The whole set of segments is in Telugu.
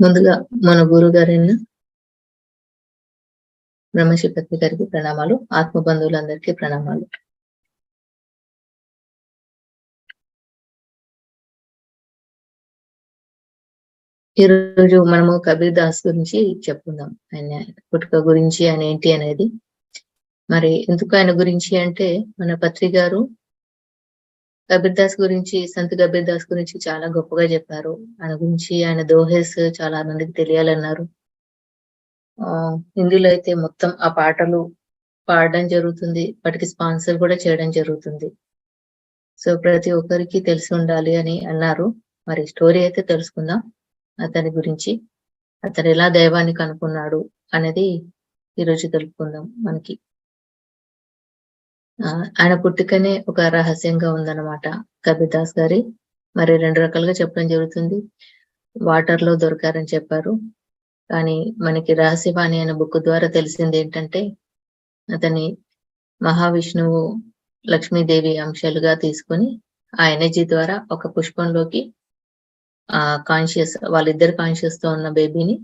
ముందుగా మన గురువు గారైన బ్రహ్మశ్రీ గారికి ప్రణామాలు. ఆత్మ బంధువులందరికీ ప్రణామాలు. ఈరోజు మనము కబీర్ దాస్ గురించి చెప్పుకుందాం. ఆయన పుట్టుక గురించి, ఆయన ఏంటి అనేది. మరి ఎందుకు ఆయన గురించి అంటే, మన పత్రి గారు కబీర్ దాస్ గురించి, సంత్ కబీర్ దాస్ గురించి చాలా గొప్పగా చెప్పారు. ఆయన గురించి, ఆయన దోహేస్ చాలా మందికి తెలియాలన్నారు. హిందీలో అయితే మొత్తం ఆ పాటలు పాడడం జరుగుతుంది. వాటికి స్పాన్సర్ కూడా చేయడం జరుగుతుంది. సో ప్రతి ఒక్కరికి తెలిసి ఉండాలి అని అన్నారు. మరి స్టోరీ అయితే తెలుసుకుందాం అతని గురించి. అతను ఎలా దైవాన్ని కనుక్కున్నాడు అనేది ఈరోజు తెలుపుకుందాం మనకి. ఆయన పుట్టుకనే ఒక రహస్యంగా ఉందన్నమాట కబీర్ దాస్ గారి. మరి 2 రకాలుగా చెప్పడం జరుగుతుంది. వాటర్ లో దొరికారని చెప్పారు. కానీ మనకి రహస్యవాణి అనే బుక్ ద్వారా తెలిసింది ఏంటంటే, అతని మహావిష్ణువు లక్ష్మీదేవి అంశాలుగా తీసుకొని ఆ ఎనర్జీ ద్వారా ఒక పుష్పంలోకి కాన్షియస్, వాళ్ళిద్దరు కాన్షియస్ తో ఉన్న బేబీని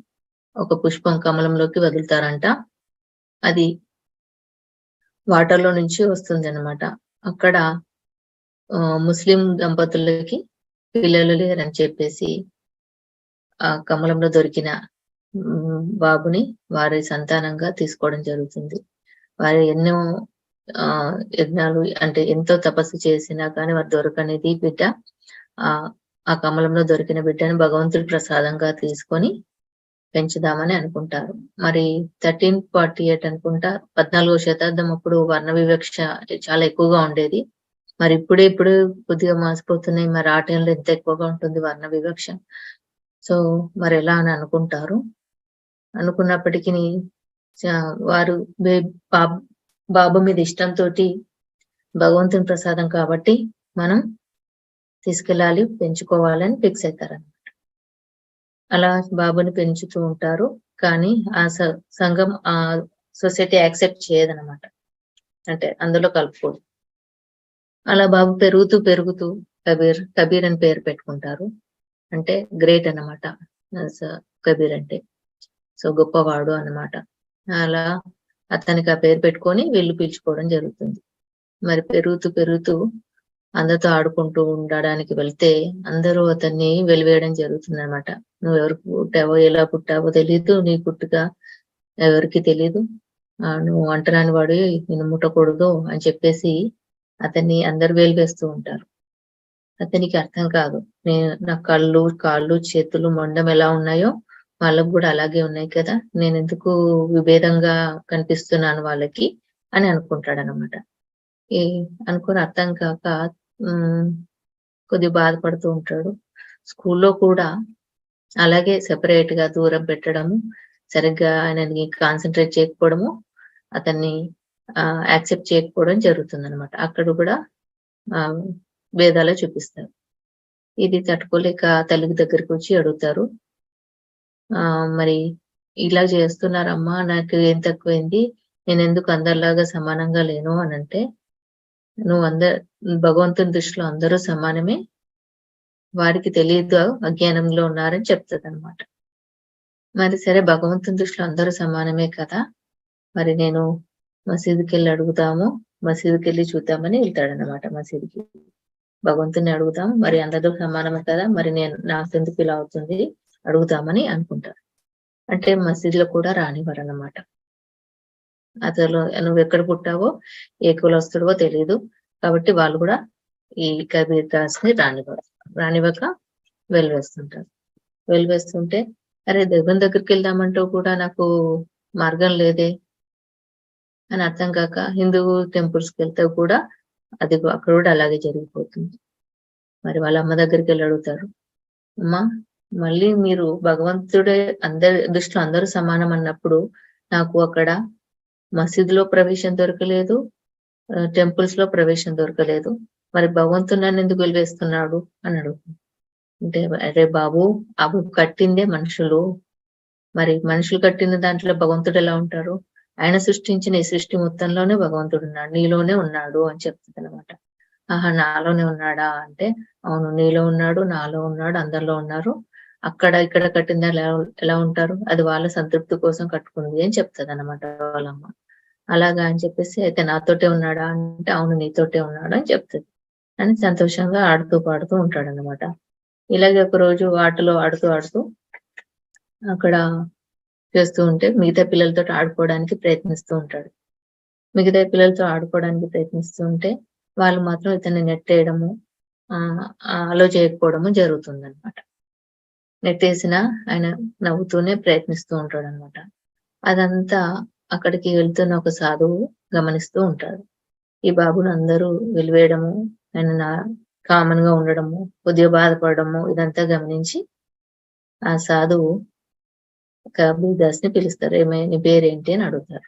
ఒక పుష్పం కమలంలోకి వదులుతారంట. అది వాటర్ లో నుంచి వస్తుంది అన్నమాట. అక్కడ ముస్లిం దంపతులకి పిల్లలు లేరని చెప్పేసి ఆ కమలంలో దొరికిన బాబుని వారి సంతానంగా తీసుకోవడం జరుగుతుంది. వారు ఎన్నో యజ్ఞాలు అంటే ఎంతో తపస్సు చేసినా కానీ వారు దొరకనిది బిడ్డ ఆ కమలంలో దొరికిన బిడ్డను భగవంతుడి ప్రసాదంగా తీసుకొని పెంచుదామని అనుకుంటారు. మరి 1348 అనుకుంటా, 14వ శతాబ్దం అప్పుడు వర్ణ వివక్ష చాలా ఎక్కువగా ఉండేది. మరి ఇప్పుడు కొద్దిగా మాసిపోతున్నాయి. మరి ఆ టైంలో ఎంత ఎక్కువగా ఉంటుంది వర్ణ వివక్ష. సో మరి ఎలా అని అనుకుంటారు. అనుకున్నప్పటికీ వారు బాబు మీద ఇష్టంతో భగవంతుని ప్రసాదం కాబట్టి మనం తీసుకెళ్ళాలి, పెంచుకోవాలని ఫిక్స్ అవుతారన్నమాట. అలా బాబుని పెంచుతూ ఉంటారు. కానీ ఆ సంఘం, ఆ సొసైటీ యాక్సెప్ట్ చేయదన్నమాట. అంటే అందులో కలుపుకోదు. అలా బాబు పెరుగుతూ కబీర్ అని పేరు పెట్టుకుంటారు. అంటే గ్రేట్ అన్నమాట కబీర్ అంటే. సో గొప్పవాడు అన్నమాట. అలా అతనికి ఆ పేరు పెట్టుకొని వీళ్ళు పిలుచుకోవడం జరుగుతుంది. మరి పెరుగుతూ అందరితో ఆడుకుంటూ ఉండడానికి వెళ్తే అందరూ అతన్ని వెలివేయడం జరుగుతుంది అనమాట. నువ్వు ఎవరికి పుట్టావో, ఎలా పుట్టావో తెలీదు, నీ పుట్టుక ఎవరికి తెలీదు, నువ్వు అంటరాని వాడు, నిన్ను ముట్టకూడదు అని చెప్పేసి అతన్ని అందరు వేలివేస్తూ ఉంటారు. అతనికి అర్థం కాదు, నా కళ్ళు, కాళ్ళు, చేతులు, మొండం ఎలా ఉన్నాయో వాళ్ళకు కూడా అలాగే ఉన్నాయి కదా, నేను ఎందుకు విభేదంగా కనిపిస్తున్నాను వాళ్ళకి అని అనుకుంటాడు అనమాట. అనుకుని అర్థం కాక కొద్దిగా బాధపడుతూ ఉంటాడు. స్కూల్లో కూడా అలాగే సెపరేట్ గా దూరం పెట్టడము, సరిగ్గా ఆయనని కాన్సన్ట్రేట్ చేయకపోవడము, అతన్ని యాక్సెప్ట్ చేయకపోవడం జరుగుతుంది అనమాట. అక్కడ కూడా భేదాలు చూపిస్తారు. ఇది తట్టుకోలేక తల్లి దగ్గరికి వచ్చి అడుగుతారు, మరి ఇలా చేస్తున్నారమ్మా, నాకు ఏం తక్కువైంది, నేను ఎందుకు అందరిలాగా సమానంగా లేను అని అంటే, నువ్వు భగవంతుని దృష్టిలో అందరూ సమానమే, వారికి తెలియదు అజ్ఞానంలో ఉన్నారని చెప్తుంది అనమాట. మరి సరే, భగవంతుని దృష్టిలో అందరూ సమానమే కదా, మరి నేను మసీదుకి వెళ్ళి అడుగుతాము, మసీదుకి వెళ్ళి చూద్దామని వెళ్తాడనమాట. మసీదుకి భగవంతుని అడుగుతాం, మరి అందరూ సమానమే కదా, మరి నాకెందుకు ఇలా అవుతుంది, అడుగుతామని అనుకుంటారు. అంటే మసీదులో కూడా రానివ్వరు అన్నమాట. అసలు నువ్వు ఎక్కడ పుట్టావో, ఏ కులస్తుడివో తెలియదు కాబట్టి వాళ్ళు కూడా ఈ కబీర్ దాస్ ని రానివ్వక వెలివేస్తుంటారు. వెలివేస్తుంటే, అరే దేవుని దగ్గరికి వెళ్దామంటూ కూడా నాకు మార్గం లేదే అని అర్థం కాక హిందూ టెంపుల్స్ కి వెళ్తే కూడా అది అక్కడ కూడా అలాగే జరిగిపోతుంది. మరి వాళ్ళ అమ్మ దగ్గరికి వెళ్ళి అడుగుతారు, అమ్మా మళ్ళీ మీరు భగవంతుడే అందరి దృష్టిలో అందరూ సమానం అన్నప్పుడు నాకు అక్కడ మసీదులో ప్రవేశం దొరకలేదు, టెంపుల్స్ లో ప్రవేశం దొరకలేదు, మరి భగవంతుడు నన్ను ఎందుకు వెలివేస్తున్నాడు అని అడుగుతుంది. అంటే అరే బాబు, అవి కట్టిందే మనుషులు, మరి మనుషులు కట్టిన దాంట్లో భగవంతుడు ఎలా ఉంటారు, ఆయన సృష్టించిన ఈ సృష్టి మొత్తంలోనే భగవంతుడు ఉన్నాడు, నీలోనే ఉన్నాడు అని చెప్తుంది అనమాట. నాలోనే ఉన్నాడా అంటే, అవును నీలో ఉన్నాడు, నాలో ఉన్నాడు, అందరిలో ఉన్నారు, అక్కడ ఇక్కడ కట్టింది ఎలా ఎలా ఉంటారు, అది వాళ్ళ సంతృప్తి కోసం కట్టుకుంది అని చెప్తుంది అనమాట వాళ్ళమ్మ. అలాగా అని చెప్పేసి, అయితే నాతోటే ఉన్నాడా అంటే, అవును నీతోటే ఉన్నాడు అని చెప్తుంది. అని సంతోషంగా ఆడుతూ పాడుతూ ఉంటాడనమాట. ఇలాగే ఒక రోజు ఆటలో ఆడుతూ ఆడుతూ అక్కడ చేస్తూ ఉంటే మిగతా పిల్లలతోటి ఆడుకోవడానికి ప్రయత్నిస్తూ ఉంటాడు. మిగతా పిల్లలతో ఆడుకోవడానికి ప్రయత్నిస్తూ ఉంటే వాళ్ళు మాత్రం ఇతన్ని నెట్టేయడము, అలో చేయకపోవడము జరుగుతుందనమాట. నెట్టేసినా ఆయన నవ్వుతూనే ప్రయత్నిస్తూ ఉంటాడనమాట. అదంతా అక్కడికి వెళ్తున్న ఒక సాధువు గమనిస్తూ ఉంటాడు. ఈ బాబును అందరూ వెలివేయడము, ఆయన కామన్ గా ఉండడము, కొద్దిగా బాధపడడము ఇదంతా గమనించి ఆ సాధువు కబీర్ దాస్ ని పిలుస్తారు. నీ పేరేంటి అని అడుగుతారు.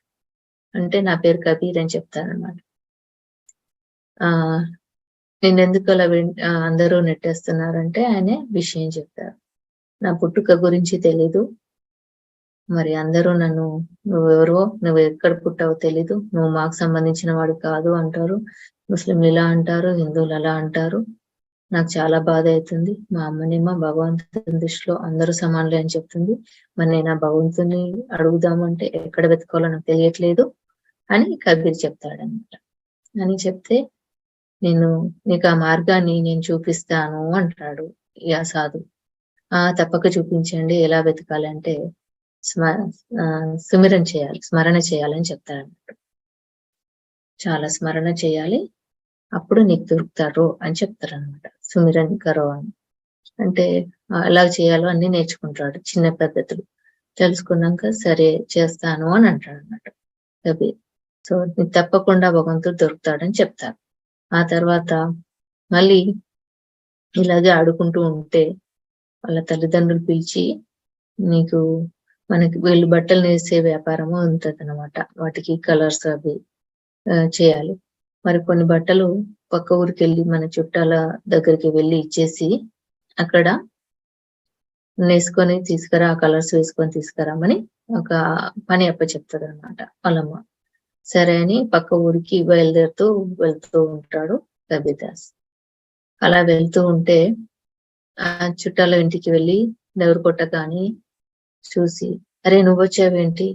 అంటే నా పేరు కబీర్ అని చెప్తారనమాట. ఆ నిన్నెందుకు అలా అందరూ నెట్టేస్తున్నారంటే ఆయన విషయం చెప్తారు. నా పుట్టుక గురించి తెలీదు, మరి అందరూ నన్ను నువ్వెవరో, నువ్వు ఎక్కడ పుట్టావో తెలీదు, నువ్వు మాకు సంబంధించిన వాడు కాదు అంటారు. ముస్లింలు ఇలా అంటారు, హిందువులు అలా అంటారు. నాకు చాలా బాధ అవుతుంది. మా అమ్మనేమో భగవంతుని దృష్టిలో అందరూ సమానులే అని చెప్తుంది. మరి నేను ఆ భగవంతుని అడుగుదామంటే ఎక్కడ వెతుకోవాలో నాకు తెలియట్లేదు అని కబీర్ చెప్తాడనమాట. అని చెప్తే, నీకు ఆ మార్గాన్ని నేను చూపిస్తాను అంటాడు ఈ సాధు. తప్పక చూపించండి, ఎలా వెతకాలంటే స్మరణ చేయాలని చెప్తారన్నమాట. చాలా స్మరణ చేయాలి, అప్పుడు నీకు దొరుకుతారు అని చెప్తారనమాట. సుమిరన్ కరో అని అంటే ఎలా చేయాలో అన్ని నేర్చుకుంటాడు, చిన్న పద్ధతులు తెలుసుకున్నాక సరే చేస్తాను అని అంటాడు అన్నమాట కబీర్. సో నీకు తప్పకుండా భగవంతుడు దొరుకుతాడని చెప్తారు. ఆ తర్వాత మళ్ళీ ఇలాగే ఆడుకుంటూ ఉంటే వాళ్ళ తల్లిదండ్రులు పిలిచి, నీకు మనకి వీళ్ళు బట్టలు నేసే వ్యాపారము ఉంటది అనమాట. వాటికి కలర్స్ అవి చేయాలి. మరి కొన్ని బట్టలు పక్క ఊరికి వెళ్ళి మన చుట్టాల దగ్గరికి వెళ్ళి ఇచ్చేసి అక్కడ నేసుకొని తీసుకురా, కలర్స్ వేసుకొని తీసుకురామని ఒక పని చెప్తుంది అనమాట వాళ్ళమ్మ. సరే అని పక్క ఊరికి వెళ్తూ ఉంటాడు కబీర్దాస్. అలా వెళ్తూ ఉంటే ఆ చుట్టాల ఇంటికి వెళ్ళి ఎవరు కొట్టగాని చూసి, అరే నువ్వు వచ్చావేంటి,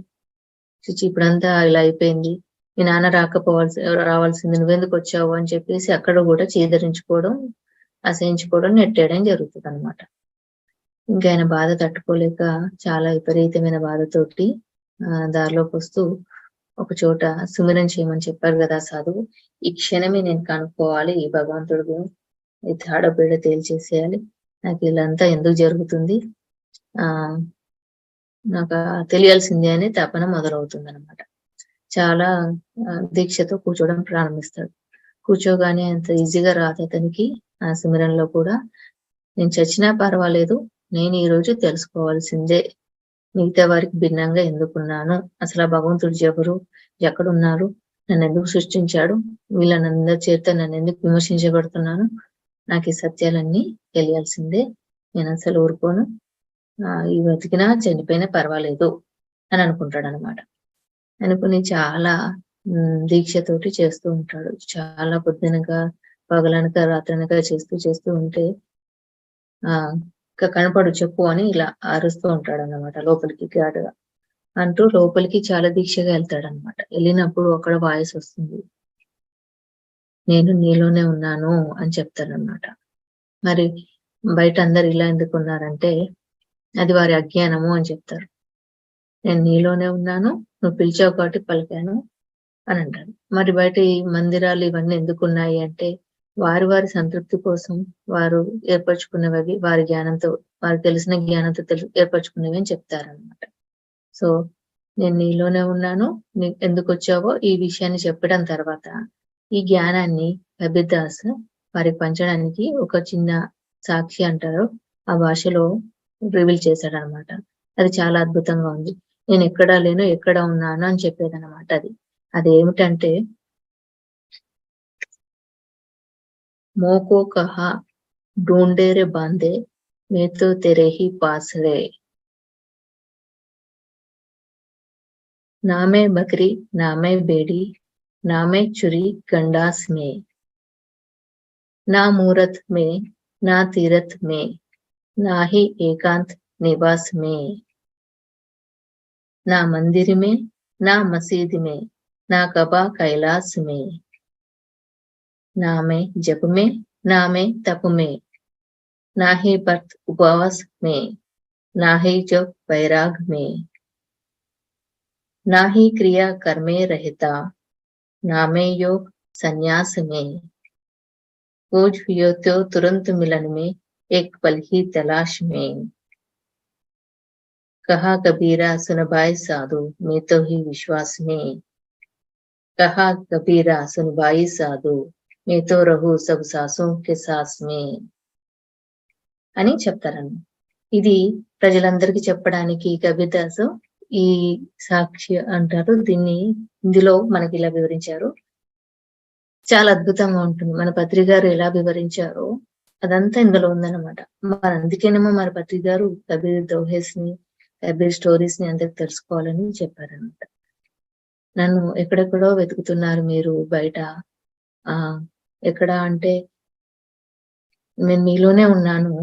చూచి ఇప్పుడంతా ఇలా అయిపోయింది, మీ నాన్న రావాల్సింది, నువ్వెందుకు వచ్చావు అని చెప్పేసి అక్కడ కూడా చీదరించుకోవడం, అసహించుకోవడం, నెట్టేయడం జరుగుతుంది అనమాట. ఇంకా ఆయన బాధ తట్టుకోలేక చాలా విపరీతమైన బాధతోటి దారిలోకి వస్తూ ఒక చోట సుమిరన్ చేయమని చెప్పారు కదా సాధువు, ఈ క్షణమే నేను కనుక్కోవాలి, ఈ భగవంతుడు ఈ తాడబేడ తేల్చేసేయాలి, నాకు ఇలాంతా ఎందుకు జరుగుతుంది, నాకు తెలియాల్సిందే అని తపన మొదలవుతుంది అనమాట. చాలా దీక్షతో కూర్చోవడం ప్రారంభిస్తాడు. కూర్చోగానే అంత ఈజీగా రాదు అతనికి. ఆ సిమరన్లో కూడా నేను చచ్చినా పర్వాలేదు, నేను ఈ రోజు తెలుసుకోవాల్సిందే, మిగతా వారికి భిన్నంగా ఎందుకున్నాను, అసలు ఆ భగవంతుడు ఎవరు, ఎక్కడున్నారు, నన్ను ఎందుకు సృష్టించాడు, వీళ్ళనందరి చేత నన్ను ఎందుకు విమర్శించబడుతున్నాను, నాకు ఈ సత్యాలన్నీ తెలియాల్సిందే, నేను అసలు ఊరుకోను, ఈ బతికినా చనిపోయినా పర్వాలేదు అని అనుకుంటాడు అనమాట. అనుకుని చాలా దీక్షతోటి చేస్తూ ఉంటాడు. చాలా పొద్దునగా పగలనక రాత్రనక చేస్తూ ఉంటే కనపడు చెప్పు అని ఇలా అరుస్తూ ఉంటాడు అన్నమాట లోపలికి గాడుగా అంటూ. లోపలికి చాలా దీక్షగా వెళ్తాడనమాట. వెళ్ళినప్పుడు అక్కడ వాయిస్ వస్తుంది, నేను నీలోనే ఉన్నాను అని చెప్తారనమాట. మరి బయట అందరు ఇలా ఎందుకు ఉన్నారంటే అది వారి అజ్ఞానము అని చెప్తారు. నేను నీలోనే ఉన్నాను, నువ్వు పిలిచావు కాబట్టి పలికాను అని అంటారు. మరి బయట ఈ మందిరాలు ఇవన్నీ ఎందుకు ఉన్నాయి అంటే వారి సంతృప్తి కోసం వారు ఏర్పరచుకున్నవి, వారి జ్ఞానంతో, వారికి తెలిసిన జ్ఞానంతో ఏర్పరచుకునేవి అని చెప్తారనమాట. సో నేను నీలోనే ఉన్నాను, ఎందుకు వచ్చావో ఈ విషయాన్ని చెప్పడం తర్వాత ఈ జ్ఞానాన్ని కబీర్దాస్ వారికి పంచడానికి ఒక చిన్న సాక్షి అంటారు ఆ భాషలో రివీల్ చేశాడనమాట. అది చాలా అద్భుతంగా ఉంది. నేను ఎక్కడా లేను, ఎక్కడ ఉన్నాను అని చెప్పేదనమాట. అదేమిటంటే మోకో కహా ढूंढे रे बांधे मैं तो तेरे ही पास रे, ना मैं बकरी ना मैं बेड़ी ना मैं चुरी गंडास में, ना मूरत में ना तीरथ में, ना ही एकांत निवास में, ना मंदिर में, ना मस्जिद में, ना कबा कैलाश में, ना में जप में, ना में तप में, ना ही व्रत उपवास में, ना ही जप वैराग में, ना ही क्रिया कर्म में रहता, ना में योग संन्यास में, खोज हुए तो तुरंत मिलन में, एक पल ही तलाश में। कहा कबीरा सुन भाई साधु, मैं तो ही विश्वास में। कहा कबीरा सुन भाई साधु, मैं तो रहू सब सांसों के सांस में అని చెప్తారన్నమాట. ఇది ప్రజలందరికీ చెప్పడానికి కబీర్దాసు ఈ సాక్ష్య అంటారు. దీన్ని ఇందులో మనకి ఇలా వివరించారు. చాలా అద్భుతంగా ఉంటుంది. మన పత్రి గారు ఎలా వివరించారో అదంతా ఇందులో ఉందన్నమాట. మరి అందుకేనేమో మన పత్రి గారు కబీర్ దోహేస్ ని, కబీర్ స్టోరీస్ ని అందరికి తెలుసుకోవాలని చెప్పారన్నమాట. నన్ను ఎక్కడెక్కడో వెతుకుతున్నారు మీరు బయట. ఆ ఎక్కడ అంటే నేను మీలోనే ఉన్నాను.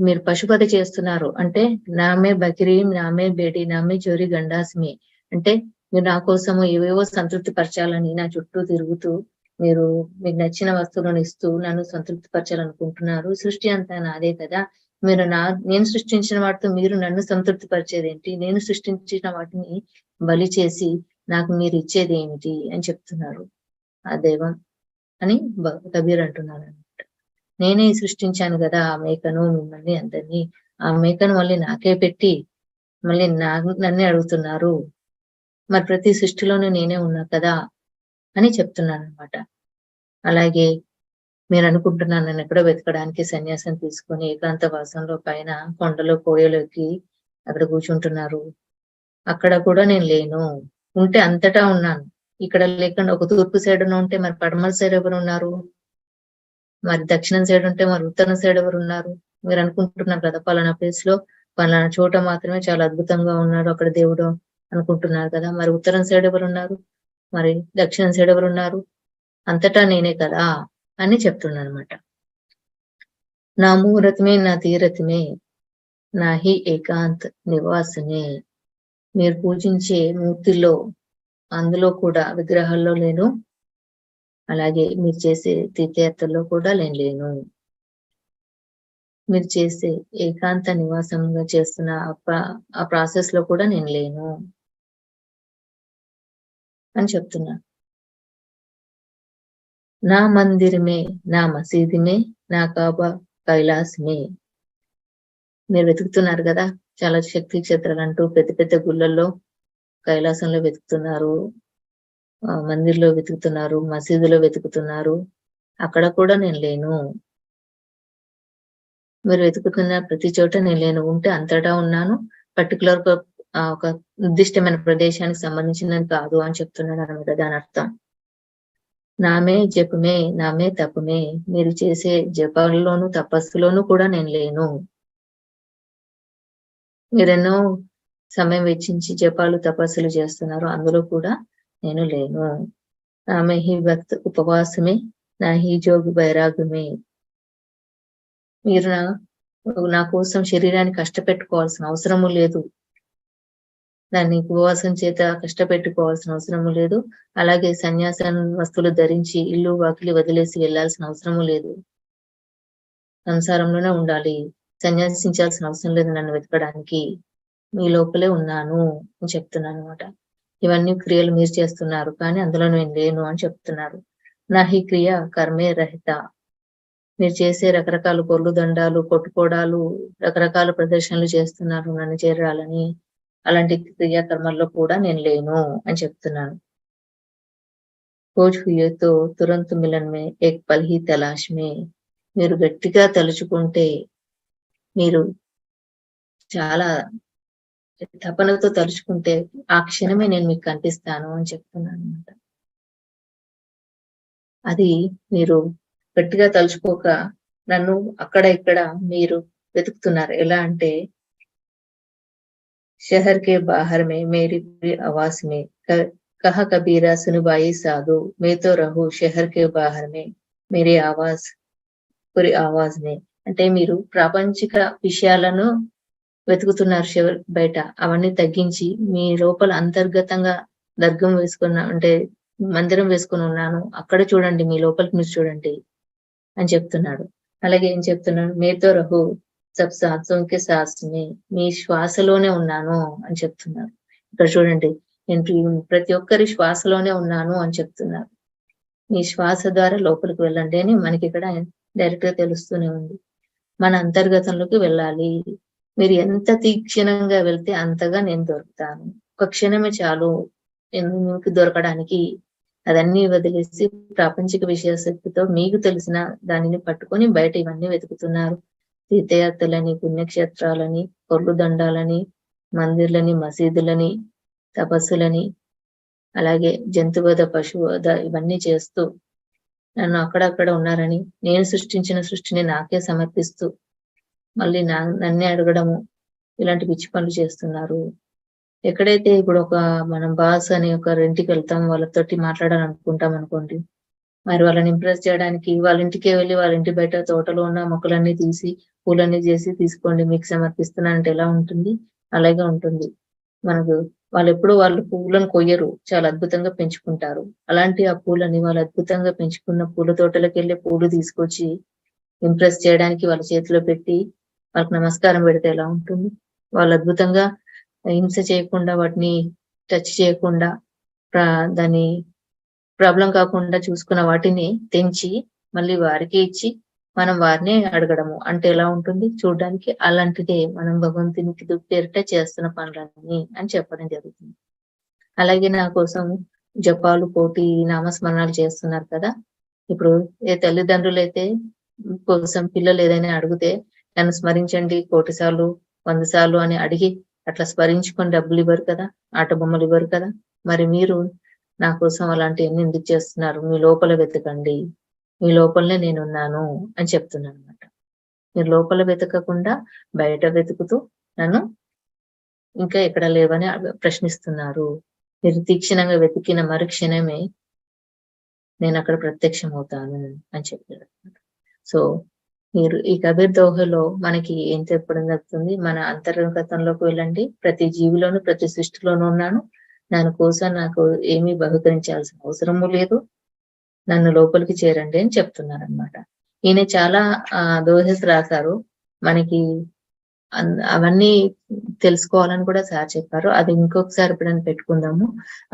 మీరు పశుపతి చేస్తున్నారు అంటే నామే బకిరీ, నామే బేడి, నామే చోరీ గండాస్మి అంటే మీరు నా కోసము ఏవేవో సంతృప్తి పరచాలని నా చుట్టూ తిరుగుతూ మీరు మీకు నచ్చిన వస్తువులను ఇస్తూ నన్ను సంతృప్తి పరచాలనుకుంటున్నారు. సృష్టి అంతా నాదే కదా. నేను సృష్టించిన వాటితో మీరు నన్ను సంతృప్తి పరిచేదేంటి? నేను సృష్టించిన వాటిని బలి చేసి నాకు మీరు ఇచ్చేది ఏమిటి అని చెప్తున్నారు ఆ దైవం అని కబీర్ అంటున్నాడు అనమాట. నేనే సృష్టించాను కదా ఆ మేకను, మిమ్మల్ని అందరినీ. ఆ మేకను మళ్ళీ నాకే పెట్టి మళ్ళీ నన్నే అడుగుతున్నారు. మరి ప్రతి సృష్టిలోనూ నేనే ఉన్నా కదా అని చెప్తున్నాను అనమాట. అలాగే మీరు అనుకుంటున్నాను నన్ను ఎక్కడో వెతకడానికి సన్యాసం తీసుకొని ఏకాంత వాసంలో పైన కొండలో కోయలోకి అక్కడ కూర్చుంటున్నారు. అక్కడ కూడా నేను లేను. ఉంటే అంతటా ఉన్నాను. ఇక్కడ లేకుండా ఒక తూర్పు సైడ్ ఉంటే మరి పడమర సైడ్ ఎవరు ఉన్నారు? మరి దక్షిణం సైడ్ ఉంటే మరి ఉత్తరం సైడ్ ఎవరు ఉన్నారు? మీరు అనుకుంటున్నారు కదా పలానా ప్లేస్ లో పలానా చోట మాత్రమే చాలా అద్భుతంగా ఉన్నాడు అక్కడ దేవుడు అనుకుంటున్నారు కదా. మరి ఉత్తరం సైడ్ ఎవరు ఉన్నారు? మరి దక్షిణం సైడ్ ఎవరు ఉన్నారు? అంతటా నేనే కదా అని చెప్తున్నాను అనమాట. నా ముహూర్తమే నా తీరతమే, నా హి ఏకాంత్ నివాసమే. మీరు పూజించే మూర్తిలో అందులో కూడా విగ్రహాల్లో లేను. అలాగే మీరు చేసే తీర్థయాత్రలో కూడా నేను లేను. మీరు చేసే ఏకాంత నివాసంగా చేస్తున్న ఆ ప్రాసెస్ లో కూడా నేను లేను అని చెప్తున్నా. నా మందిరమే, నా మసీదుమే, నా కాబా కైలాసమే. మీరు వెతుకుతున్నారు కదా చాలా శక్తి క్షేత్రాలు అంటూ పెద్ద పెద్ద గుళ్ళల్లో కైలాసంలో వెతుకుతున్నారు, మందిర్లో వెతుకుతున్నారు, మసీదులో వెతుకుతున్నారు. అక్కడ కూడా నేను లేను. మీరు వెతుకుతున్న ప్రతి చోట నేను లేను. ఉంటే అంతటా ఉన్నాను. పర్టికులర్ ఒక నిర్దిష్టమైన ప్రదేశానికి సంబంధించినది కాదు అని చెప్తున్నాను అనమాట దాని అర్థం. నామే జపమే, నామే తపమే. మీరు చేసే జపాల్లోనూ తపస్సులోనూ కూడా నేను లేను. మీరెన్నో సమయం వెచ్చించి జపాలు తపస్సులు చేస్తున్నారు, అందులో కూడా నేను లేను. నామే హి భక్త్ ఉపవాసమే, నా హి జోగ్ వైరాగ్యమే. మీరు నా కోసం శరీరాన్ని కష్టపెట్టుకోవాల్సిన అవసరము లేదు. దాన్ని ఉపవాసం చేత కష్టపెట్టుకోవాల్సిన అవసరము లేదు. అలాగే సన్యాసం వస్తువులు ధరించి ఇల్లు వాకిలి వదిలేసి వెళ్లాల్సిన అవసరము లేదు. సంసారంలోనే ఉండాలి. సన్యాసించాల్సిన అవసరం లేదు నన్ను వెతకడానికి. మీ లోపలే ఉన్నాను అని చెప్తున్నాను అనమాట. ఇవన్నీ క్రియలు మీరు చేస్తున్నారు కానీ అందులో నేను లేను అని చెప్తున్నారు. నా హి క్రియ కర్మే రహిత. మీరు చేసే రకరకాల పొర్లు దండాలు, కొట్టుకోవడాలు, రకరకాల ప్రదర్శనలు చేస్తున్నారు నన్ను చేరాలని. అలాంటి క్రియాకర్మల్లో కూడా నేను లేను అని చెప్తున్నాను. కోచ్ హుయేతో తురంత్ మిలన్ మే ఏక్ పల్ హీ తలాష్ మే. మీరు గట్టిగా తలుచుకుంటే, మీరు చాలా తపనతో తలుచుకుంటే ఆ క్షణమే నేను మీకు కనిపిస్తాను అని చెప్తున్నాను అనమాట. అది మీరు గట్టిగా తలుచుకోక నన్ను అక్కడ ఇక్కడ మీరు వెతుకుతున్నారు. ఎలా అంటే शहर के बाहर में मेरी पूरी आवाज में कहा कबीरा सुनबाई साधु, मैं तो रहूं शहर के बाहर में मेरी आवाज पूरी आवाज में అంటే మీరు ప్రాపంచిక విషయాలను వెతుకుతున్నారు బయట. అవన్నీ తగ్గించి మీ లోపల అంతర్గతంగా దర్గం అంటే మందిరం వేసుకొని ఉన్నాను. అక్కడ చూడండి, మీ లోపలికి మీరు చూడండి అని చెప్తున్నాడు. అలాగే ఏం చెప్తున్నాడు? మేతో రహు సబ్ సాత్సోం కే సాస్ మే, మీ శ్వాసలోనే ఉన్నాను అని చెప్తున్నారు. ఇక్కడ చూడండి, నేను ప్రతి ఒక్కరి శ్వాసలోనే ఉన్నాను అని చెప్తున్నారు. మీ శ్వాస ద్వారా లోపలికి వెళ్ళండి అని మనకి ఇక్కడ డైరెక్ట్ గా తెలుస్తూనే ఉంది. మన అంతర్గతంలోకి వెళ్ళాలి. మీరు ఎంత తీక్షణంగా వెళ్తే అంతగా నేను దొరుకుతాను. ఒక క్షణమే చాలు మీకు దొరకడానికి. అదన్నీ వదిలేసి ప్రాపంచిక విషయాసక్తితో మీకు తెలిసిన దానిని పట్టుకొని బయట ఇవన్నీ వెతుకుతున్నారు. తీర్థయాత్రలని, పుణ్యక్షేత్రాలని, పొర్లు దండాలని, మందిర్లని, మసీదులని, తపస్సులని, అలాగే జంతువధ, పశువధ ఇవన్నీ చేస్తూ నన్ను అక్కడక్కడ ఉన్నారని, నేను సృష్టించిన సృష్టిని నాకే సమర్పిస్తూ మళ్ళీ నన్నే అడగడము, ఇలాంటి పిచ్చి పనులు చేస్తున్నారు. ఎక్కడైతే ఇప్పుడు మనం బాస్ అని ఒక ఇంటికి వెళ్తాం, వాళ్ళతోటి మాట్లాడాలనుకుంటాం అనుకోండి. మరి వాళ్ళని ఇంప్రెస్ చేయడానికి వాళ్ళ ఇంటికే వెళ్ళి వాళ్ళ ఇంటి బయట తోటలో ఉన్న మొక్కలన్నీ తీసి పూలన్నీ చేసి తీసుకోండి మీకు సమర్పిస్తున్నా అంటే ఎలా ఉంటుంది? అలాగే ఉంటుంది. మనకు వాళ్ళు పువ్వులను కొయ్యరు, చాలా అద్భుతంగా పెంచుకుంటారు. అలాంటి ఆ పూలని వాళ్ళు అద్భుతంగా పెంచుకున్న పూల తోటలోకెళ్ళి పూలు తీసుకొచ్చి ఇంప్రెస్ చేయడానికి వాళ్ళ చేతిలో పెట్టి వాళ్ళకి నమస్కారం పెడితే ఎలా ఉంటుంది? వాళ్ళు అద్భుతంగా హింస చేయకుండా, వాటిని టచ్ చేయకుండా, దాన్ని ప్రాబ్లం కాకుండా చూసుకున్న వాటిని తెంచి మళ్ళీ వారికి ఇచ్చి మనం వారినే అడగడము అంటే ఎలా ఉంటుంది చూడడానికి? అలాంటిదే మనం భగవంతునికి పేరిట చేస్తున్న పనులన్నీ అని చెప్పడం జరుగుతుంది. అలాగే నా కోసం జపాలు, కోటి నామస్మరణాలు చేస్తున్నారు కదా. ఇప్పుడు ఏ తల్లిదండ్రులైతే కోసం పిల్లలు ఏదైనా అడిగితే నన్ను స్మరించండి 1,000 సార్లు, 100 సార్లు అని అడిగి అట్లా స్మరించుకొని డబ్బులు ఇవ్వరు కదా, ఆట బొమ్మలు ఇవ్వరు కదా. మరి మీరు నా కోసం అలాంటివన్నీ ఎందుకు చేస్తున్నారు? మీ లోపల వెతకండి, మీ లోపలనే నేనున్నాను అని చెప్తున్నాను అనమాట. మీరు లోపల వెతకకుండా బయట వెతుకుతూ నన్ను ఇంకా ఎక్కడ లేవని ప్రశ్నిస్తున్నారు. మీరు తీక్షణంగా వెతికిన మరుక్షణమే నేను అక్కడ ప్రత్యక్షం అవుతాను అని చెప్పారు. సో మీరు ఈ కబీర్ దోహలో మనకి ఏం చెప్పడం జరుగుతుంది? మన అంతర్గతంలోకి వెళ్ళండి, ప్రతి జీవిలోను, ప్రతి సృష్టిలోనూ ఉన్నాను, దాని కోసం నాకు ఏమీ బహుకరించాల్సిన అవసరము లేదు, నన్ను లోపలికి చేరండి అని చెప్తున్నారనమాట. ఈయన చాలా దోహస్ రాశారు. మనకి అవన్నీ తెలుసుకోవాలని కూడా సార్ చెప్పారు. అది ఇంకొకసారి ఎప్పుడైనా పెట్టుకుందాము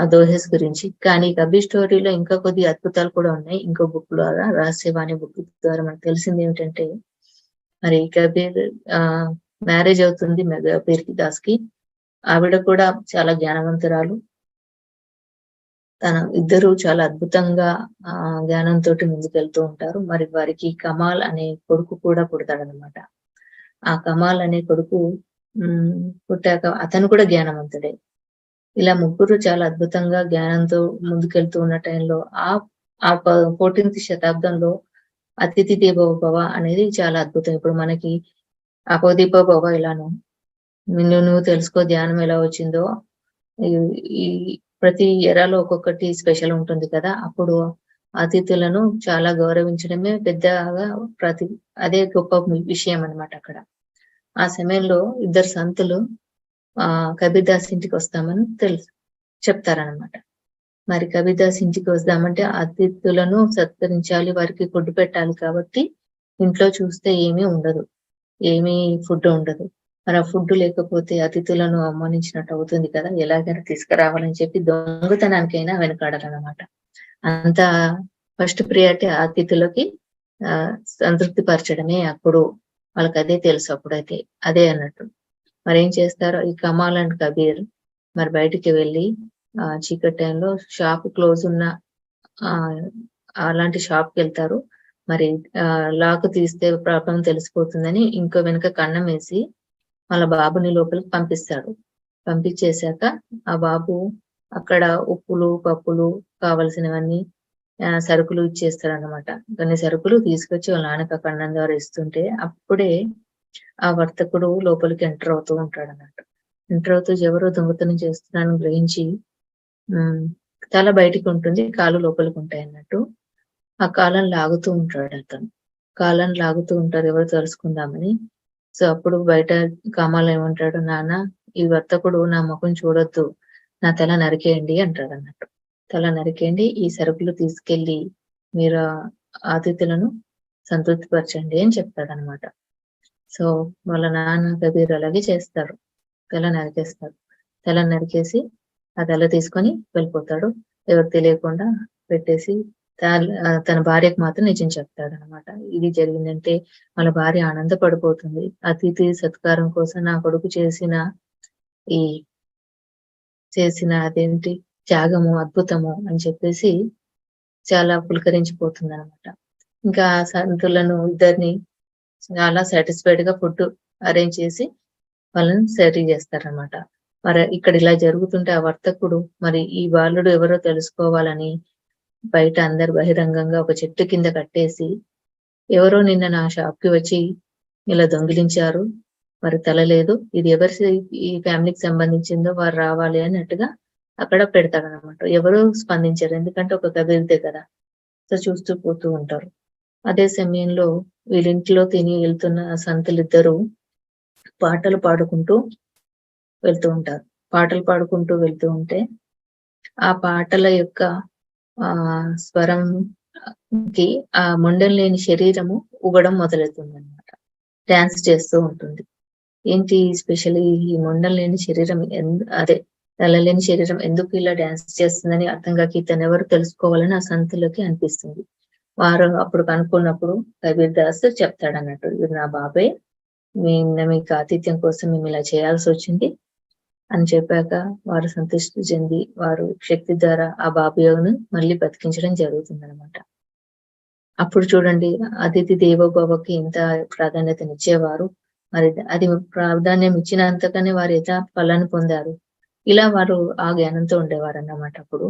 ఆ దోహెస్ గురించి. కానీ కబీర్ స్టోరీలో ఇంకా కొద్ది అద్భుతాలు కూడా ఉన్నాయి. ఇంకో బుక్ ద్వారా, రహస్యవాణి బుక్ ద్వారా మనకు తెలిసింది ఏమిటంటే, మరి కబీర్ మ్యారేజ్ అవుతుంది కబీర్ దాస్ కి. ఆవిడ కూడా చాలా జ్ఞానవంతురాలు. ఇద్దరు చాలా అద్భుతంగా జ్ఞానంతో ముందుకెళ్తూ ఉంటారు. మరి వారికి కమాల్ అనే కొడుకు కూడా పుడతాడనమాట. ఆ కమాల్ అనే కొడుకు పుట్టాక అతను కూడా జ్ఞానవంతుడే. ఇలా ముగ్గురు చాలా అద్భుతంగా జ్ఞానంతో ముందుకెళ్తూ ఉన్న టైంలో ఆ 14th శతాబ్దంలో అతిథి దేవో భవ అనేది చాలా అద్భుతం. ఇప్పుడు మనకి అపోదీపో భవ ఇలాను నువ్వు తెలుసుకో ధ్యానం ఎలా వచ్చిందో, ఈ ప్రతి ఎరాలో ఒక్కొక్కటి స్పెషల్ ఉంటుంది కదా. అప్పుడు అతిథులను చాలా గౌరవించడమే పెద్దగా అదే గొప్ప విషయం అనమాట అక్కడ. ఆ సమయంలో ఇద్దరు సంతులు కబీర్ దాస్ ఇంటికి వస్తామని చెప్తారనమాట. మరి కబీర్ దాస్ ఇంటికి వస్తామంటే అతిథులను సత్కరించాలి, వారికి ఫుడ్ పెట్టాలి. కాబట్టి ఇంట్లో చూస్తే ఏమీ ఉండదు, ఏమీ ఫుడ్ ఉండదు. మరి ఆ ఫుడ్ లేకపోతే అతిథులను అవమానించినట్టు అవుతుంది కదా. ఎలాగైనా తీసుకురావాలని చెప్పి దొంగతనానికైనా వెనకాడాలన్నమాట. అంత ఫస్ట్ ప్రియారిటీ అతిథులకి సంతృప్తి పరచడమే. అప్పుడు వాళ్ళకి అదే తెలుసు, అప్పుడైతే అదే అన్నట్టు. మరి ఏం చేస్తారు ఈ కమాల్ అండ్ కబీర్? మరి బయటికి వెళ్ళి చీకటి టైంలో షాప్ క్లోజ్ ఉన్న అలాంటి షాప్ కి వెళ్తారు. మరి లాక్ తీస్తే ప్రాబ్లం తెలిసిపోతుందని ఇంకో వెనక కన్నం వేసి వాళ్ళ బాబుని లోపలికి పంపిస్తాడు. పంపించేశాక ఆ బాబు అక్కడ ఉప్పులు, పప్పులు, కావలసినవన్నీ సరుకులు ఇచ్చేస్తాడు అనమాట. కొన్ని సరుకులు తీసుకొచ్చి వాళ్ళ నాన్నక కన్నం ద్వారా ఇస్తుంటే అప్పుడే ఆ వర్తకుడు లోపలికి ఎంటర్ అవుతూ ఉంటాడు అన్నట్టు. ఎంటర్ అవుతూ ఎవరో దొంగతనం చేస్తున్నానని గ్రహించి తల బయటికి ఉంటుంది, కాళ్ళు లోపలికి ఉంటాయి అన్నట్టు. ఆ కాళ్ళని లాగుతూ ఉంటాడు అతను. కాళ్ళని లాగుతూ ఉంటారు ఎవరు తెలుసుకుందామని. సో, అప్పుడు బయట కామాలు ఏమంటాడు, "నాన్న ఈ వర్తకుడు నా మొఖం చూడొద్దు. నా తల నరికేయండి" అంటాడన్నట్టు. తల నరికేయండి, ఈ సరుకులు తీసుకెళ్ళి మీరు అతిథులను సంతృప్తిపరచండి అని చెప్తాడన్నమాట. సో, వాళ్ళ నాన్న కబీర్ అలాగే చేస్తాడు. తల నరికేస్తాడు. తల నరికేసి ఆ తల తీసుకొని వెళ్ళిపోతాడు. ఎవరికి తెలియకుండా పెట్టేసి తన భార్యకు మాత్రం నిజం చెప్తాడనమాట. ఇది జరిగిందంటే వాళ్ళ భార్య ఆనందపడిపోతుంది. అతిథి సత్కారం కోసం నా కొడుకు ఈ అదేంటి త్యాగము, అద్భుతము అని చెప్పేసి చాలా పులకరించిపోతుందనమాట. ఇంకా ఆ సంతులను ఇద్దరిని చాలా సాటిస్ఫైడ్ గా ఫుడ్ అరేంజ్ చేసి వాళ్ళని సెటిల్ చేస్తారనమాట. మరి ఇక్కడ ఇలా జరుగుతుంటే ఆ వర్తకుడు మరి ఈ బాలుడు ఎవరో తెలుసుకోవాలని బయట అందరు బహిరంగంగా ఒక చెట్టు కింద కట్టేసి, ఎవరో నిన్న నా షాప్ కి వచ్చి ఇలా దొంగిలించారు. మరి తల లేదు. ఇది ఈ ఫ్యామిలీకి సంబంధించిందో వారు రావాలి అన్నట్టుగా అక్కడ పెడతాడనమాట. ఎవరు స్పందించరు. ఎందుకంటే ఒక కబీర్దే కదా! సో చూస్తూ పోతూ ఉంటారు. అదే సమయంలో వీళ్ళింట్లో తిని వెళ్తున్న సంతులిద్దరూ పాటలు పాడుకుంటూ వెళ్తూ ఉంటారు. పాటలు పాడుకుంటూ వెళ్తూ ఉంటే, ఆ పాటల యొక్క స్వరంకి ఆ మొండెం లేని శరీరము ఊగడం మొదలవుతుందన్నమాట. డాన్స్ చేస్తూ ఉంటుంది. ఏంటి స్పెషల్ ఈ మొండెం లేని శరీరం అదే తలలేని శరీరం ఎందుకు ఇలా డాన్స్ చేస్తుందని అర్థం కాక ఇతనెవరు తెలుసుకోవాలని ఆ సంతులకి అనిపిస్తుంది. వారు అప్పుడు కనుక్కున్నప్పుడు కబీర్ దాస్ చెప్తాడన్నట్టు, "ఇది నా బాబాయ్. మీకు ఆతిథ్యం కోసం మేము ఇలా చేయాల్సి వచ్చింది" అని చెప్పాక వారు సంతృష్టి చెంది వారు శక్తి ద్వారా ఆ బాబును మళ్ళీ బతికించడం జరుగుతుందన్నమాట. అప్పుడు చూడండి, అతిథి దేవో భవకి ఎంత ప్రాధాన్యతనిచ్చేవారు. మరి అది ప్రాధాన్యం ఇచ్చినంతగానే వారు ఎంత ఫలాన్ని పొందారు. ఇలా వారు ఆ జ్ఞానంతో ఉండేవారన్నమాట అప్పుడు.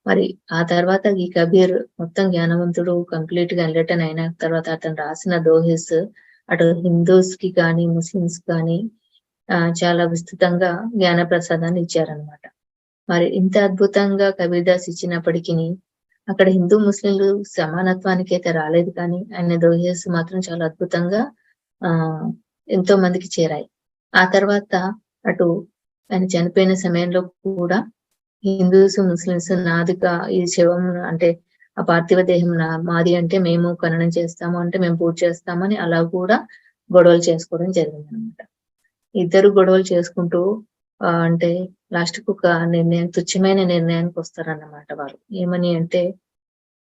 మరి ఆ తర్వాత ఈ కబీర్ మొత్తం జ్ఞానవంతుడు కంప్లీట్ గా ఎన్లైటన్ అయిన తర్వాత అతను రాసిన దోహెస్ అటు హిందూస్ కి కానీ, ముస్లిమ్స్ కానీ చాలా విస్తృతంగా జ్ఞాన ప్రసాదాన్ని ఇచ్చారనమాట. మరి ఇంత అద్భుతంగా కబీర్దాస్ ఇచ్చినప్పటికీ అక్కడ హిందూ ముస్లింలు సమానత్వానికి అయితే రాలేదు, కానీ ఆయన దోహేస్ మాత్రం చాలా అద్భుతంగా ఆ ఎంతో మందికి చేరాయి. ఆ తర్వాత అటు ఆయన చనిపోయిన సమయంలో కూడా హిందూస్, ముస్లిమ్స్ నాదిగా ఈ శవం అంటే ఆ పార్థివ దేహం మాది అంటే మేము ఖననం చేస్తాము, అంటే మేము పూజ చేస్తామని అలా కూడా గొడవలు చేసుకోవడం జరిగిందనమాట. ఇద్దరు గొడవలు చేసుకుంటూ అంటే లాస్ట్ కు ఒక తుచ్చమైన నిర్ణయానికి వస్తారన్నమాట వాళ్ళు. ఏమని అంటే,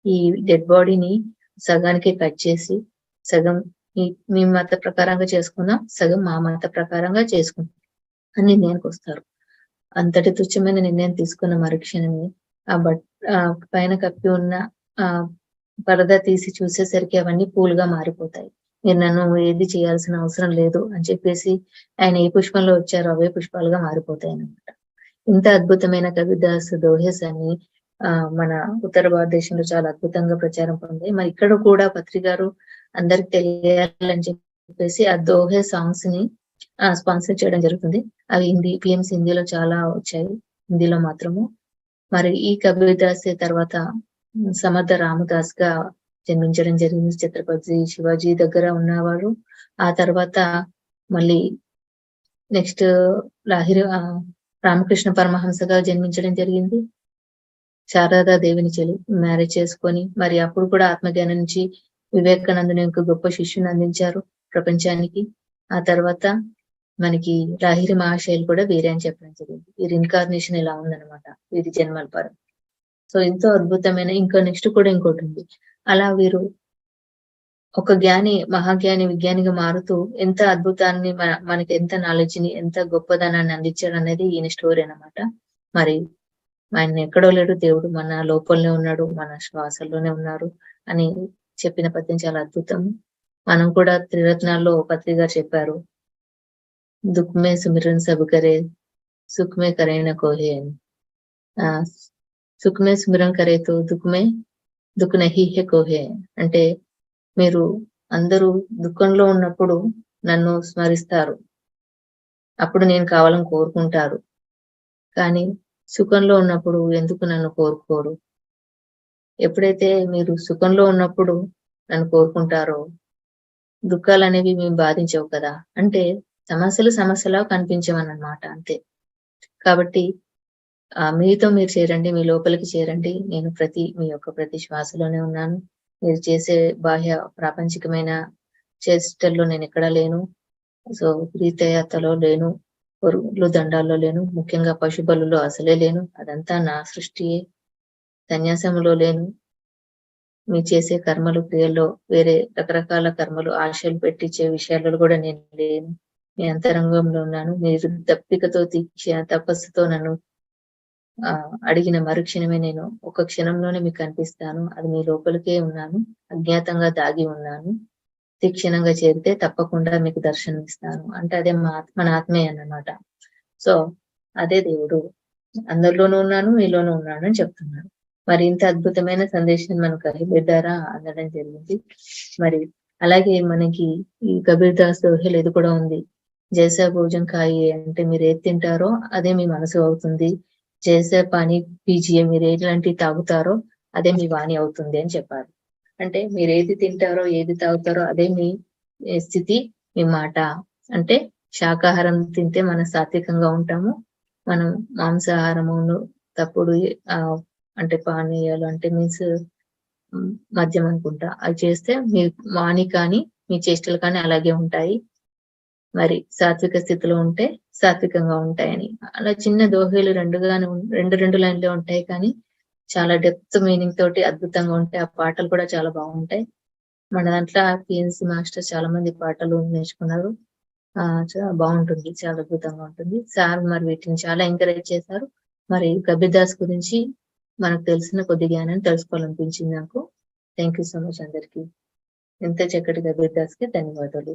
ఈ డెడ్ బాడీని సగానికి కట్ చేసి సగం మీ మత ప్రకారంగా చేసుకుందాం, సగం మా మత ప్రకారంగా చేసుకుందాం అని నిర్ణయానికి వస్తారు. అంతటి తుచ్చమైన నిర్ణయం తీసుకున్న మరుక్షణమే ఆ పైన కప్పి ఉన్న ఆ పరద తీసి చూసేసరికి అవన్నీ పూలుగా మారిపోతాయి. మీరు నన్ను ఏది చేయాల్సిన అవసరం లేదు అని చెప్పేసి ఆయన ఏ పుష్పంలో వచ్చారో అవే పుష్పాలుగా మారిపోతాయి అన్నమాట. ఇంత అద్భుతమైన కబీర్దాస్ దోహెస్ అని మన ఉత్తర భారతదేశంలో చాలా అద్భుతంగా ప్రచారం పొందాయి. మరి ఇక్కడ కూడా పత్రి గారు అందరికి తెలియాలని చెప్పేసి ఆ దోహే సాంగ్స్ ని స్పాన్సర్ చేయడం జరుగుతుంది. అవి పిఎంసి హిందీలో చాలా వచ్చాయి. హిందీలో మాత్రము. మరి ఈ కబీర్దాస్ తర్వాత సమర్థ రామదాస్ గా జన్మించడం జరిగింది. ఛత్రపతి శివాజీ దగ్గర ఉన్నవారు. ఆ తర్వాత మళ్ళీ నెక్స్ట్ లాహిరి రామకృష్ణ పరమహంసగా జన్మించడం జరిగింది. శారదా దేవిని మ్యారేజ్ చేసుకొని మరి అప్పుడు కూడా ఆత్మజ్ఞానం నుంచి వివేకానందుని యొక్క గొప్ప శిష్యుని అందించారు ప్రపంచానికి. ఆ తర్వాత మనకి లాహిరి మహాశయులు కూడా వేరే అని చెప్పడం జరిగింది. వీరి ఇన్కార్నేషన్ ఇలా ఉందన్నమాట, వీరి జన్మల పరం. సో ఎంతో అద్భుతమైన ఇంకా నెక్స్ట్ కూడా ఇంకోటి ఉంది. అలా వీరు ఒక జ్ఞాని, మహాజ్ఞాని, విజ్ఞానిగా మారుతూ ఎంత అద్భుతాన్ని మనకి ఎంత నాలెడ్జ్ ని, ఎంత గొప్పదనాన్ని అందించాడు అనేది ఈయన స్టోరీ అన్నమాట. మరి ఆయన ఎక్కడో లేడు, దేవుడు మన లోపలనే ఉన్నాడు, మన శ్వాసల్లోనే ఉన్నారు అని చెప్పిన పద్యం చాలా అద్భుతం. మనం కూడా త్రిరత్నాల్లో పత్రి గారు చెప్పారు, దుఃఖమే సుమిరన్ సబ్ కరే, సుఖమే కరైన కోహే అని. సుఖమే సుమిరన్ కరే తో దుఃఖ నహీ హే కోహే. అంటే మీరు అందరూ దుఃఖంలో ఉన్నప్పుడు నన్ను స్మరిస్తారు, అప్పుడు నేను కావాలని కోరుకుంటారు. కానీ సుఖంలో ఉన్నప్పుడు ఎందుకు నన్ను కోరుకోరు? ఎప్పుడైతే మీరు సుఖంలో ఉన్నప్పుడు నన్ను కోరుకుంటారో దుఃఖాలు అనేవి మేము బాధించవు కదా. అంటే సమస్యలు సమస్యలా కనిపించవన్నమాట అంతే. కాబట్టి మీతో మీరు చేరండి. మీ లోపలికి చేరండి. నేను మీ యొక్క ప్రతి శ్వాసలోనే ఉన్నాను. మీరు చేసే బాహ్య ప్రాపంచికమైన చేష్టల్లో నేనెక్కడా లేను. సో, తీర్థయాత్రలో లేను. పొర్లు దండాల్లో లేను. ముఖ్యంగా పశు బలుల్లో అసలే లేను. అదంతా నా సృష్టియే. సన్యాసంలో లేను. మీరు చేసే కర్మలు, క్రియల్లో వేరే రకరకాల కర్మలు, ఆశలు పెట్టించే విషయాలలో గూడా నేను లేను. మీ అంతరంగంలో ఉన్నాను. మీరు దప్పికతో, తపస్సుతో నన్ను అడిగిన మరుక్షణమే నేను ఒక క్షణంలోనే మీకు కనిపిస్తాను. అది మీ లోపలికే ఉన్నాను. అజ్ఞాతంగా దాగి ఉన్నాను. తీక్షణంగా చేరితే తప్పకుండా మీకు దర్శనమిస్తాను. అంటే అదే మన ఆత్మే అన్నమాట. సో, అదే దేవుడు. అందరిలోనూ ఉన్నాను, మీలోనూ ఉన్నాను అని చెప్తున్నాడు. మరి ఇంత అద్భుతమైన సందేశం మనకు కబీర్ ద్వారా అందడం జరిగింది. మరి అలాగే మనకి ఈ కబీర్ దాస్ దోహేలో ఇది కూడా ఉంది. జైసా భోజన్ ఖాయియే అంటే మీరేది తింటారో అదే మీ మనసు అవుతుంది. జైసా పానీ పీజియే మీరు ఎలాంటివి తాగుతారో అదే మీ వాణి అవుతుంది అని చెప్పారు. అంటే మీరేది తింటారో, ఏది తాగుతారో అదే మీ స్థితి, మీ మాట. అంటే శాకాహారం తింటే మనం సాత్వికంగా ఉంటాము. మనం మాంసాహారమును తప్పుడు అంటే పానీయాలు అంటే మీన్స్ మద్యం అనుకుంటా. అవి చేస్తే మీ వాణి కానీ, మీ చేష్టలు కానీ అలాగే ఉంటాయి. మరి సాత్విక స్థితిలో ఉంటే సాత్వికంగా ఉంటాయని. అలా చిన్న దోహేలు 2 లైన్‌లే ఉంటాయి కానీ చాలా డెప్త్ మీనింగ్ తోటి అద్భుతంగా ఉంటాయి. ఆ పాటలు కూడా చాలా బాగుంటాయి. మన దాంట్లో పీఎన్సీ మాస్టర్స్ చాలా మంది పాటలు నేర్చుకున్నారు. చాలా బాగుంటుంది. చాలా అద్భుతంగా ఉంటుంది. సార్ మరి వీటిని చాలా ఎంకరేజ్ చేశారు. మరి కబీర్ దాస్ గురించి మనకు తెలిసిన కొద్ది జ్ఞానాన్ని తెలుసుకోవాలనిపించింది నాకు. థాంక్ యూ సో మచ్ అందరికి. ఇంత చక్కటి కబీర్ దాస్‌కి ధన్యవాదాలు.